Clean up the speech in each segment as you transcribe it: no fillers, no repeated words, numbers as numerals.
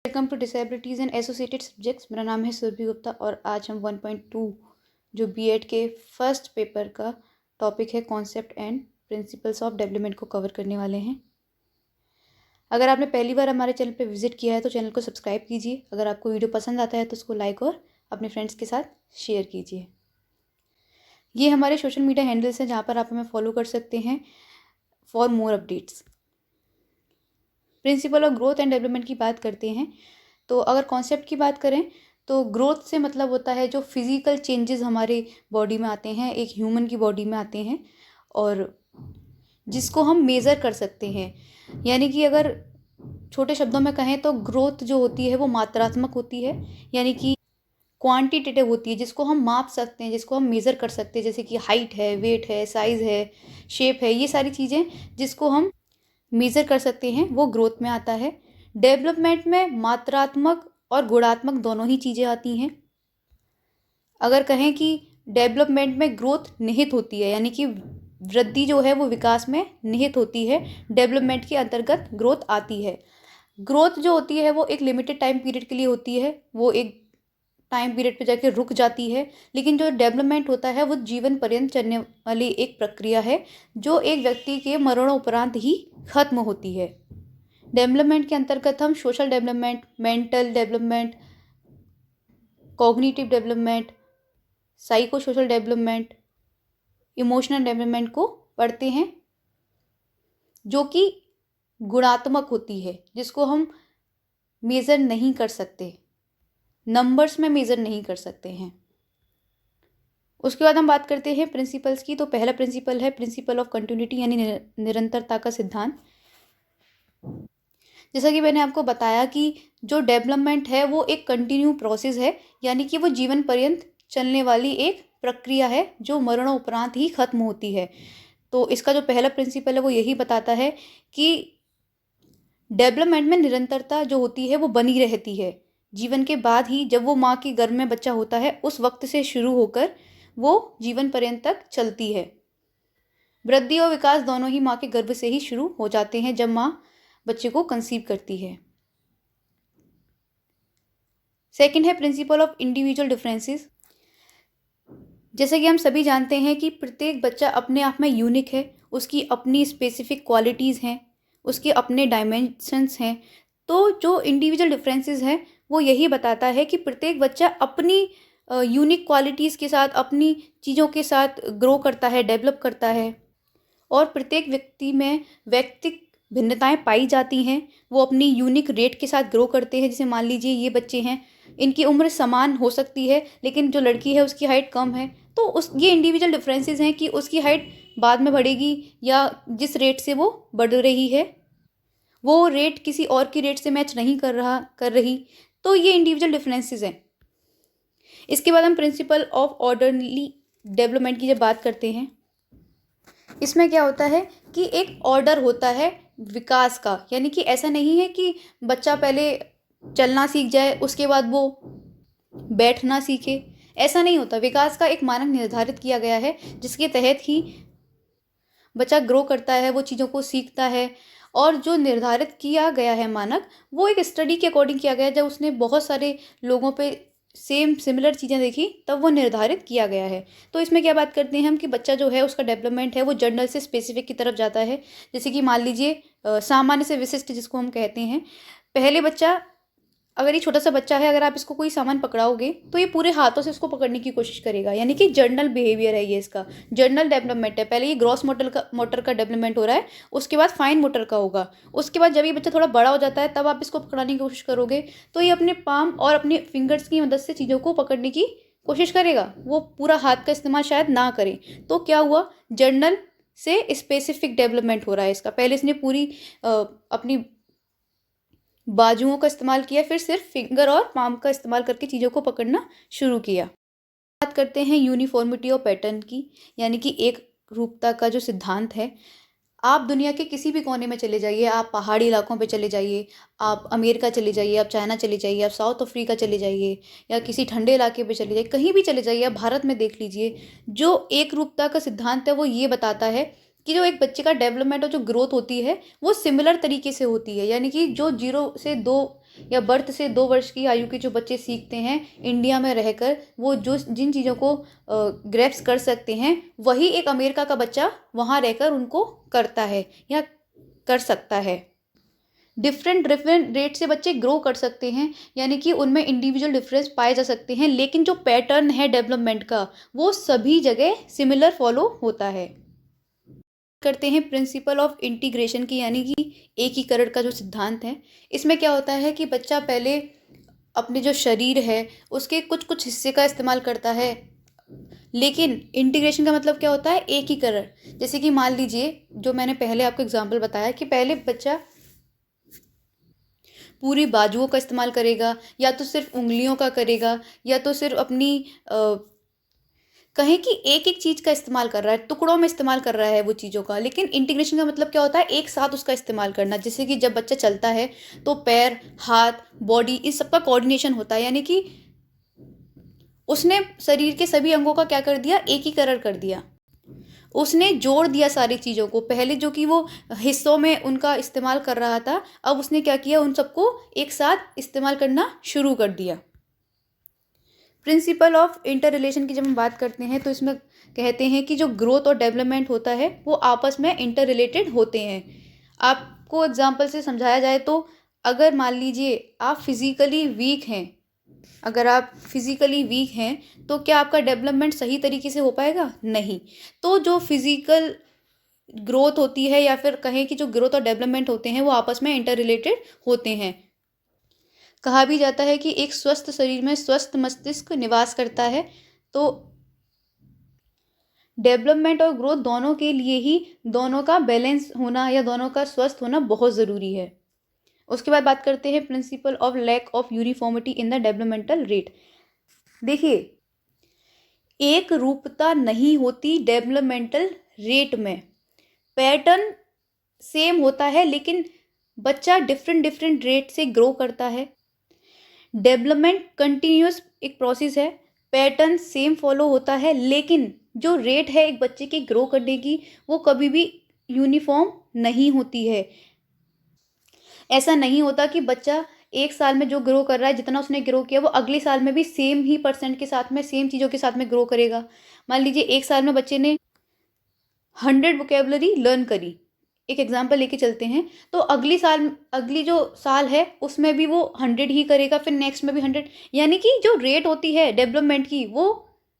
Welcome to disabilities and associated subjects. मेरा नाम है सुरभि गुप्ता और आज हम 1.2 जो बीएड के फर्स्ट पेपर का टॉपिक है concept and principles of development को कवर करने वाले हैं। अगर आपने पहली बार हमारे चैनल पर विजिट किया है तो चैनल को सब्सक्राइब कीजिए। अगर आपको वीडियो पसंद आता है तो उसको लाइक और अपने फ्रेंड्स के साथ शेयर कीजिए। ये हमारे सोशल मीडिया हैंडल्स हैं जहाँ पर आप हमें फॉलो कर सकते हैं for more updates. Principle of growth and development की बात करते हैं तो अगर कॉन्सेप्ट की बात करें तो ग्रोथ से मतलब होता है जो फिज़िकल चेंजेस हमारे बॉडी में आते हैं, एक ह्यूमन की बॉडी में आते हैं और जिसको हम मेज़र कर सकते हैं। यानी कि अगर छोटे शब्दों में कहें तो ग्रोथ जो होती है वो मात्रात्मक होती है, यानी कि क्वांटिटेटिव होती है, जिसको हम माप सकते हैं, जिसको हम मेज़र कर सकते हैं। जैसे कि हाइट है, वेट है, साइज़ है, शेप है, ये सारी चीज़ें जिसको हम मेज़र कर सकते हैं वो ग्रोथ में आता है। डेवलपमेंट में मात्रात्मक और गुणात्मक दोनों ही चीज़ें आती हैं। अगर कहें कि डेवलपमेंट में ग्रोथ निहित होती है, यानी कि वृद्धि जो है वो विकास में निहित होती है, डेवलपमेंट के अंतर्गत ग्रोथ आती है। ग्रोथ जो होती है वो एक लिमिटेड टाइम पीरियड के लिए होती है, वो एक टाइम पीरियड पे जाके रुक जाती है। लेकिन जो डेवलपमेंट होता है वो जीवन पर्यंत चलने वाली एक प्रक्रिया है जो एक व्यक्ति के मरणोपरांत ही खत्म होती है। डेवलपमेंट के अंतर्गत हम social development, mental development, cognitive development, psycho social development, emotional development को पढ़ते हैं जो कि गुणात्मक होती है, जिसको हम मेज़र नहीं कर सकते, नंबर्स में मेज़र नहीं कर सकते हैं। उसके बाद हम बात करते हैं प्रिंसिपल्स की। तो पहला प्रिंसिपल है प्रिंसिपल ऑफ कंटिन्यूटी, यानी निरंतरता का सिद्धांत। जैसा कि मैंने आपको बताया कि जो डेवलपमेंट है वो एक कंटिन्यू प्रोसेस है, यानी कि वो जीवन पर्यंत चलने वाली एक प्रक्रिया है जो मरणोपरांत ही खत्म होती है। तो इसका जो पहला प्रिंसिपल है वो यही बताता है कि डेवलपमेंट में निरंतरता जो होती है वो बनी रहती है जीवन के बाद ही। जब वो माँ के गर्भ में बच्चा होता है उस वक्त से शुरू होकर वो जीवन पर्यंत तक चलती है। वृद्धि और विकास दोनों ही माँ के गर्भ से ही शुरू हो जाते हैं जब माँ बच्चे को कंसीव करती है। सेकंड है प्रिंसिपल ऑफ इंडिविजुअल डिफरेंसेस। जैसे कि हम सभी जानते हैं कि प्रत्येक बच्चा अपने आप में यूनिक है, उसकी अपनी स्पेसिफिक क्वालिटीज़ हैं, उसके अपने डायमेंशंस हैं। तो जो इंडिविजुअल डिफरेंसेस हैं वो यही बताता है कि प्रत्येक बच्चा अपनी यूनिक क्वालिटीज़ के साथ, अपनी चीज़ों के साथ ग्रो करता है, डेवलप करता है और प्रत्येक व्यक्ति में व्यक्तिगत भिन्नताएं पाई जाती हैं। वो अपनी यूनिक रेट के साथ ग्रो करते हैं। जैसे मान लीजिए ये बच्चे हैं, इनकी उम्र समान हो सकती है लेकिन जो लड़की है उसकी हाइट कम है, तो उस ये इंडिविजुअल डिफरेंसेस हैं कि उसकी हाइट बाद में बढ़ेगी या जिस रेट से वो बढ़ रही है वो रेट किसी और की रेट से मैच नहीं कर रही। तो ये इंडिविजुअल डिफरेंसेस हैं। इसके बाद हम प्रिंसिपल ऑफ ऑर्डरली डेवलपमेंट की जब बात करते हैं, इसमें क्या होता है कि एक ऑर्डर होता है विकास का। यानी कि ऐसा नहीं है कि बच्चा पहले चलना सीख जाए उसके बाद वो बैठना सीखे, ऐसा नहीं होता। विकास का एक मानक निर्धारित किया गया है जिसके तहत ही बच्चा ग्रो करता है, वो चीज़ों को सीखता है। और जो निर्धारित किया गया है मानक, वो एक स्टडी के अकॉर्डिंग किया गया है। जब उसने बहुत सारे लोगों पे सिमिलर चीज़ें देखी तब वो निर्धारित किया गया है। तो इसमें क्या बात करते हैं हम कि बच्चा जो है उसका डेवलपमेंट है वो जनरल से स्पेसिफिक की तरफ जाता है। जैसे कि मान लीजिए सामान्य से विशिष्ट जिसको हम कहते हैं। पहले बच्चा, अगर ये छोटा सा बच्चा है, अगर आप इसको कोई सामान पकड़ाओगे तो ये पूरे हाथों से इसको पकड़ने की कोशिश करेगा, यानी कि जर्नल बिहेवियर है ये, इसका जर्नल डेवलपमेंट है। पहले ये ग्रॉस मोटर का डेवलपमेंट हो रहा है, उसके बाद फाइन मोटर का होगा। उसके बाद जब ये बच्चा थोड़ा बड़ा हो जाता है तब आप इसको पकड़ाने की कोशिश करोगे तो ये अपने पाम और अपने फिंगर्स की मदद से चीज़ों को पकड़ने की कोशिश करेगा, वो पूरा हाथ का इस्तेमाल शायद ना करें। तो क्या हुआ, जर्नल से स्पेसिफिक डेवलपमेंट हो रहा है इसका। पहले इसने पूरी अपनी बाजुओं का इस्तेमाल किया, फिर सिर्फ फिंगर और पाम का इस्तेमाल करके चीज़ों को पकड़ना शुरू किया। बात करते हैं यूनिफॉर्मिटी और पैटर्न की, यानी कि एक रूपता का जो सिद्धांत है। आप दुनिया के किसी भी कोने में चले जाइए, आप पहाड़ी इलाकों पे चले जाइए, आप अमेरिका चले जाइए, आप चाइना चले जाइए, आप साउथ अफ्रीका चले जाइए या किसी ठंडे इलाके पे चले जाइए, कहीं भी चले जाइए, आप भारत में देख लीजिए। जो एक रूपता का सिद्धांत है वो ये बताता है कि जो एक बच्चे का डेवलपमेंट और जो ग्रोथ होती है वो सिमिलर तरीके से होती है। यानी कि जो 0 से 2 या बर्थ से 2 वर्ष की आयु के जो बच्चे सीखते हैं इंडिया में रहकर, वो जो जिन चीज़ों को ग्रैप्स कर सकते हैं, वही एक अमेरिका का बच्चा वहाँ रहकर उनको करता है या कर सकता है। डिफरेंट डिफरेंट रेट से बच्चे ग्रो कर सकते हैं, यानी कि उनमें इंडिविजुअल डिफरेंस पाए जा सकते हैं, लेकिन जो पैटर्न है डेवलपमेंट का वो सभी जगह सिमिलर फॉलो होता है। करते हैं प्रिंसिपल ऑफ इंटीग्रेशन की, यानी कि एकीकरण का जो सिद्धांत है। इसमें क्या होता है कि बच्चा पहले अपने जो शरीर है उसके कुछ कुछ हिस्से का इस्तेमाल करता है, लेकिन इंटीग्रेशन का मतलब क्या होता है, एकीकरण। जैसे कि मान लीजिए, जो मैंने पहले आपको एग्जांपल बताया कि पहले बच्चा पूरी बाजुओं का इस्तेमाल करेगा, या तो सिर्फ उंगलियों का करेगा, या तो सिर्फ अपनी कहें कि एक एक चीज़ का इस्तेमाल कर रहा है, टुकड़ों में इस्तेमाल कर रहा है वो चीज़ों का। लेकिन इंटीग्रेशन का मतलब क्या होता है, एक साथ उसका इस्तेमाल करना। जैसे कि जब बच्चा चलता है तो पैर, हाथ, बॉडी, इस सब का कोऑर्डिनेशन होता है, यानी कि उसने शरीर के सभी अंगों का क्या कर दिया, एकीकरण कर दिया। उसने जोड़ दिया सारी चीज़ों को। पहले जो कि वो हिस्सों में उनका इस्तेमाल कर रहा था, अब उसने क्या किया, उन सबको एक साथ इस्तेमाल करना शुरू कर दिया। प्रिंसिपल ऑफ इंटर रिलेशन की जब हम बात करते हैं तो इसमें कहते हैं कि जो ग्रोथ और डेवलपमेंट होता है वो आपस में इंटर रिलेटेड होते हैं। आपको एग्जांपल से समझाया जाए तो, अगर मान लीजिए आप फिज़िकली वीक हैं, अगर आप फिज़िकली वीक हैं तो क्या आपका डेवलपमेंट सही तरीके से हो पाएगा? नहीं। तो जो फिज़िकल ग्रोथ होती है, या फिर कहें कि जो ग्रोथ और डेवलपमेंट होते हैं, वो आपस में इंटर रिलेटेड होते हैं। कहा भी जाता है कि एक स्वस्थ शरीर में स्वस्थ मस्तिष्क निवास करता है। तो डेवलपमेंट और ग्रोथ दोनों के लिए ही दोनों का बैलेंस होना या दोनों का स्वस्थ होना बहुत ज़रूरी है। उसके बाद बात करते हैं principle of lack of uniformity in the developmental rate. देखिए, एक रूपता नहीं होती डेवलपमेंटल रेट में। पैटर्न सेम होता है, लेकिन बच्चा डिफरेंट डिफरेंट रेट से ग्रो करता है। डेवलपमेंट कंटिन्यूस एक प्रोसेस है, पैटर्न सेम फॉलो होता है, लेकिन जो रेट है एक बच्चे के ग्रो करने की, वो कभी भी यूनिफॉर्म नहीं होती है। ऐसा नहीं होता कि बच्चा एक साल में जो ग्रो कर रहा है, जितना उसने ग्रो किया, वो अगले साल में भी सेम ही परसेंट के साथ में, सेम चीज़ों के साथ में ग्रो करेगा। मान लीजिए एक साल में बच्चे ने 100 वोकेबलरी लर्न करी, एक एग्जाम्पल लेके चलते हैं, तो अगली जो साल है उसमें भी वो 100 ही करेगा, फिर नेक्स्ट में भी 100। यानी कि जो रेट होती है डेवलपमेंट की वो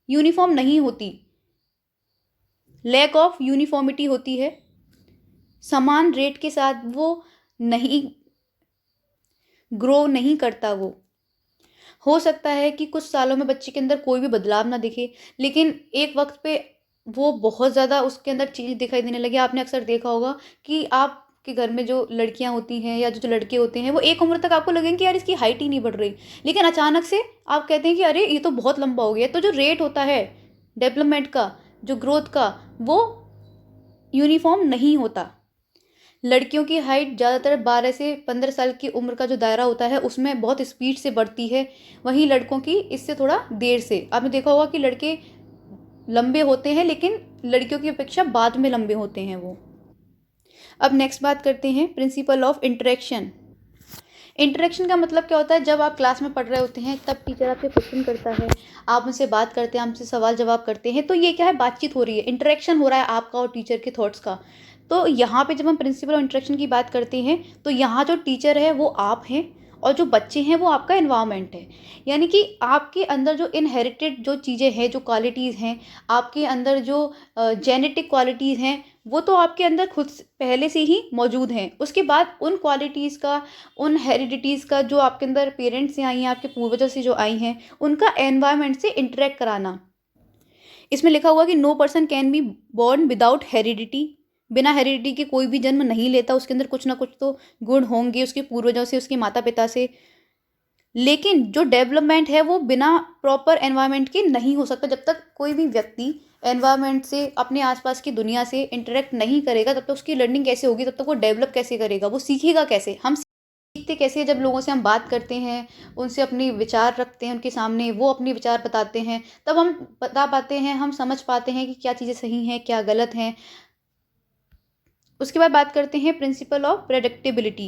यूनिफॉर्म नहीं होती, लैक ऑफ यूनिफॉर्मिटी होती है। समान रेट के साथ वो नहीं ग्रो नहीं करता। वो हो सकता है कि कुछ सालों में बच्चे के अंदर कोई भी बदलाव ना दिखे, लेकिन एक वक्त पे वो बहुत ज़्यादा उसके अंदर चीज़ दिखाई देने लगी। आपने अक्सर देखा होगा कि आपके घर में जो लड़कियां होती हैं या जो लड़के होते हैं, वो एक उम्र तक आपको लगेंगे कि यार इसकी हाइट ही नहीं बढ़ रही, लेकिन अचानक से आप कहते हैं कि अरे ये तो बहुत लंबा हो गया। तो जो रेट होता है डेवलपमेंट का, जो ग्रोथ का, वो यूनिफॉर्म नहीं होता। लड़कियों की हाइट ज़्यादातर 12 से 15 साल की उम्र का जो दायरा होता है उसमें बहुत स्पीड से बढ़ती है, वहीं लड़कों की इससे थोड़ा देर से। आपने देखा होगा कि लड़के लंबे होते हैं, लेकिन लड़कियों की अपेक्षा बाद में लंबे होते हैं वो। अब नेक्स्ट बात करते हैं प्रिंसिपल ऑफ इंटरेक्शन। इंटरेक्शन का मतलब क्या होता है, जब आप क्लास में पढ़ रहे होते हैं तब टीचर आपसे क्वेश्चन करता है, आप उनसे बात करते हैं, आपसे सवाल जवाब करते हैं, तो ये क्या है, बातचीत हो रही है, इंटरेक्शन हो रहा है आपका और टीचर के थॉट्स का। तो यहाँ पे जब हम प्रिंसिपल ऑफ इंटरेक्शन की बात करते हैं तो यहाँ जो टीचर है वो आप हैं, और जो बच्चे हैं वो आपका एनवायरनमेंट है। यानी कि आपके अंदर जो इनहेरिटेड जो चीज़ें हैं, जो क्वालिटीज़ हैं, आपके अंदर जो जेनेटिक क्वालिटीज़ हैं, वो तो आपके अंदर खुद पहले से ही मौजूद हैं। उसके बाद उन क्वालिटीज़ का, उन हेरिडिटीज़ का, जो आपके अंदर पेरेंट्स से आई हैं, आपके पूर्वजों से जो आई हैं, उनका एनवायरनमेंट से इंटरेक्ट कराना। इसमें लिखा हुआ कि no person can be born without heredity. बिना हेरिडिटी के कोई भी जन्म नहीं लेता, उसके अंदर कुछ ना कुछ तो गुण होंगे उसके पूर्वजों से, उसके माता पिता से। लेकिन जो डेवलपमेंट है वो बिना प्रॉपर एनवायरनमेंट के नहीं हो सकता। जब तक कोई भी व्यक्ति एनवायरनमेंट से, अपने आसपास की दुनिया से इंटरेक्ट नहीं करेगा, तब तक उसकी लर्निंग कैसे होगी, तब तक वो डेवलप कैसे करेगा, वो सीखेगा कैसे। हम सीखते कैसे, जब लोगों से हम बात करते हैं, उनसे अपने विचार रखते हैं उनके सामने, वो अपने विचार बताते हैं, तब हम बता पाते हैं, हम समझ पाते हैं कि क्या चीज़ें सही हैं, क्या गलत हैं। उसके बाद बात करते हैं प्रिंसिपल ऑफ प्रेडिक्टेबिलिटी,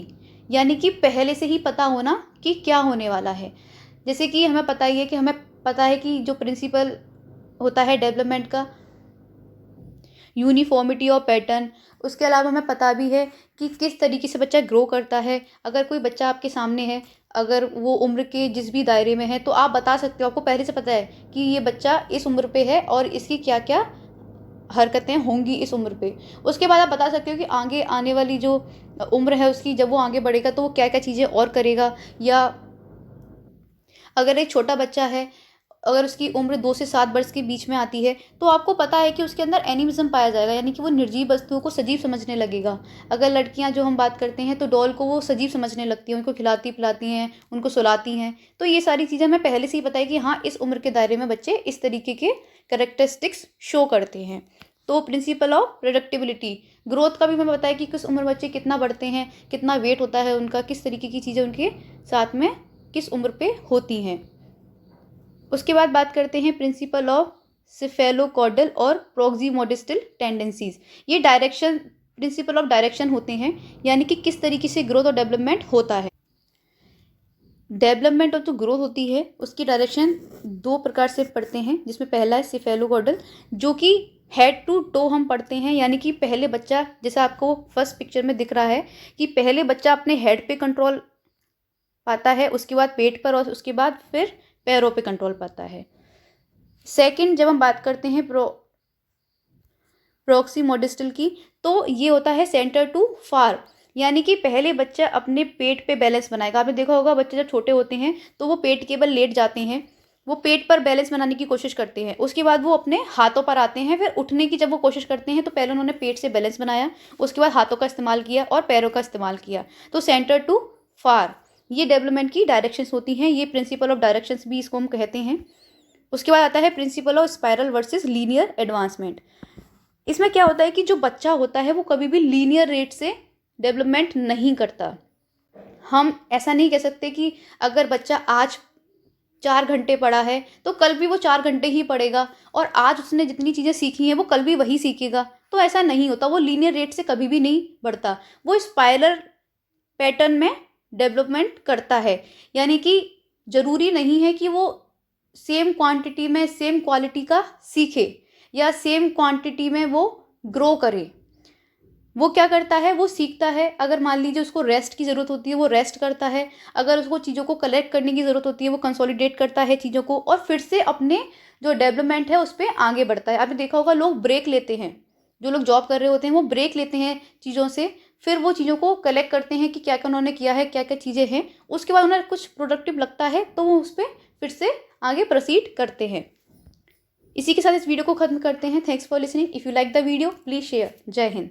यानी कि पहले से ही पता होना कि क्या होने वाला है। जैसे कि हमें पता ही है कि हमें पता है कि जो प्रिंसिपल होता है डेवलपमेंट का, यूनिफॉर्मिटी और पैटर्न। उसके अलावा हमें पता भी है कि किस तरीके से बच्चा ग्रो करता है। अगर कोई बच्चा आपके सामने है, अगर वो उम्र के जिस भी दायरे में है, तो आप बता सकते हो, आपको पहले से पता है कि ये बच्चा इस उम्र पे है और इसकी क्या क्या हरकतें होंगी इस उम्र पे। उसके बाद आप बता सकते हो कि आगे आने वाली जो उम्र है उसकी, जब वो आगे बढ़ेगा तो वो क्या क्या चीज़ें और करेगा। या अगर एक छोटा बच्चा है, अगर उसकी उम्र 2 से 7 वर्ष के बीच में आती है, तो आपको पता है कि उसके अंदर एनिमिज्म पाया जाएगा, यानी कि वो निर्जीव वस्तुओं को सजीव समझने लगेगा। अगर लड़कियां जो हम बात करते हैं, तो डॉल को वो सजीव समझने लगती हैं, उनको खिलाती पिलाती हैं, उनको सुलाती हैं। तो ये सारी चीज़ें हमें पहले से ही पता है कि हाँ, इस उम्र के दायरे में बच्चे इस तरीके के कैरेक्टरिस्टिक्स शो करते हैं। तो प्रिंसिपल ऑफ प्रोडक्टिबिलिटी, ग्रोथ का भी हमें पता है कि किस उम्र बच्चे कितना बढ़ते हैं, कितना वेट होता है उनका, किस तरीके की चीज़ें उनके साथ में किस उम्र पे होती हैं। उसके बाद बात करते हैं प्रिंसिपल ऑफ सिफेलोकॉर्डल और प्रोक्सीमोडिस्टल टेंडेंसीज। ये डायरेक्शन, प्रिंसिपल ऑफ डायरेक्शन होते हैं, यानी कि किस तरीके से ग्रोथ और डेवलपमेंट होता है। डेवलपमेंट और जो ग्रोथ होती है उसकी डायरेक्शन 2 प्रकार से पढ़ते हैं, जिसमें पहला है सिफेलोकॉर्डल, जो कि हेड टू टो हम पढ़ते हैं। यानी कि पहले बच्चा, जैसा आपको फर्स्ट पिक्चर में दिख रहा है कि पहले बच्चा अपने हेड पे कंट्रोल पाता है, उसके बाद पेट पर, और उसके बाद फिर पैरों पे कंट्रोल पाता है। सेकंड, जब हम बात करते हैं प्रोक्सीमोडिस्टल की, तो ये होता है सेंटर टू फार। यानी कि पहले बच्चा अपने पेट पे बैलेंस बनाएगा। आपने देखा होगा बच्चे जब छोटे होते हैं तो वो पेट केवल लेट जाते हैं, वो पेट पर बैलेंस बनाने की कोशिश करते हैं। उसके बाद वो अपने हाथों पर आते हैं, फिर उठने की जब वो कोशिश करते हैं तो पहले उन्होंने पेट से बैलेंस बनाया, उसके बाद हाथों का इस्तेमाल किया और पैरों का इस्तेमाल किया। तो सेंटर टू फार, ये डेवलपमेंट की डायरेक्शंस होती हैं। ये प्रिंसिपल ऑफ डायरेक्शंस भी इसको हम कहते हैं। उसके बाद आता है principle of spiral versus linear advancement. इसमें क्या होता है कि जो बच्चा होता है वो कभी भी लीनियर रेट से डेवलपमेंट नहीं करता। हम ऐसा नहीं कह सकते कि अगर बच्चा आज 4 घंटे पढ़ा है तो कल भी वो 4 घंटे ही पढ़ेगा, और आज उसने जितनी चीज़ें सीखी हैं वो कल भी वही सीखेगा। तो ऐसा नहीं होता, वो लीनियर रेट से कभी भी नहीं बढ़ता, वो स्पाइरल पैटर्न में डेवलपमेंट करता है। यानी कि ज़रूरी नहीं है कि वो सेम क्वांटिटी में सेम क्वालिटी का सीखे या सेम क्वांटिटी में वो ग्रो करे। वो क्या करता है, वो सीखता है। अगर मान लीजिए उसको रेस्ट की ज़रूरत होती है, वो रेस्ट करता है। अगर उसको चीज़ों को कलेक्ट करने की ज़रूरत होती है, वो कंसोलिडेट करता है चीज़ों को, और फिर से अपने जो डेवलपमेंट है उस पर आगे बढ़ता है। आपने देखा होगा लोग ब्रेक लेते हैं, जो लोग जॉब कर रहे होते हैं वो ब्रेक लेते हैं चीज़ों से, फिर वो चीज़ों को कलेक्ट करते हैं कि क्या क्या उन्होंने किया है, क्या क्या चीज़ें हैं। उसके बाद उन्हें कुछ प्रोडक्टिव लगता है तो वो उस पर फिर से आगे प्रोसीड करते हैं। इसी के साथ इस वीडियो को खत्म करते हैं। Thanks for listening. If you like the video please share. जय हिंद।